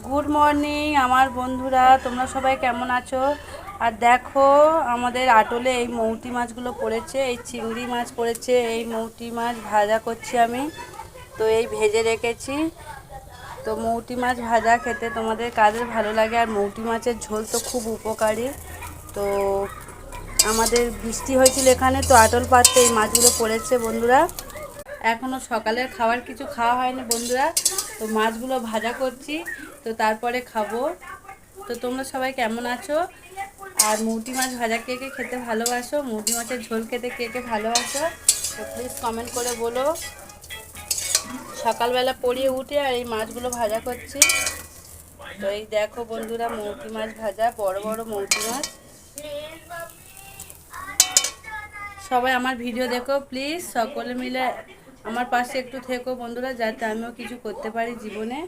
Good morning আমার বন্ধুরা, তোমরা সবাই কেমন আছো? আর দেখো আমাদের আটলে এই মৌটি মাছগুলো পড়েছে, এই চিংড়ি মাছ পড়েছে, এই মৌটি মাছ ভাজা করছি আমি। তো এই ভেজে রেখেছি। তো মৌটি মাছ ভাজা খেতে তোমাদের কাদের ভালো লাগে? আর মৌটি মাছের ঝোল তো খুব উপকারী। তো আমাদের বৃষ্টি হয়েছিল এখানে, তো আটল পাড়তে এই মাছগুলো পড়েছে বন্ধুরা। এখনও সকালের খাবার কিছু খাওয়া হয়নি বন্ধুরা, তো মাছগুলো ভাজা করছি, তো তারপরে খাবো। তো তোমরা সবাই কেমন আছো? আর মৌটি মাছ ভাজা কে কে খেতে ভালোবাসো, মৌটি মাছের ঝোল খেতে কে কে ভালোবাসো, তো প্লিজ কমেন্ট করে বলো। সকালবেলা পড়িয়ে উঠে আর এই মাছগুলো ভাজা করছি। তো এই দেখো বন্ধুরা, মৌটি মাছ ভাজা, বড় বড় মৌটি মাছ। সবাই আমার ভিডিও দেখো প্লিজ, সকলে মিলে আমার পাশে একটু থেকো বন্ধুরা, যাতে আমিও কিছু করতে পারি জীবনে।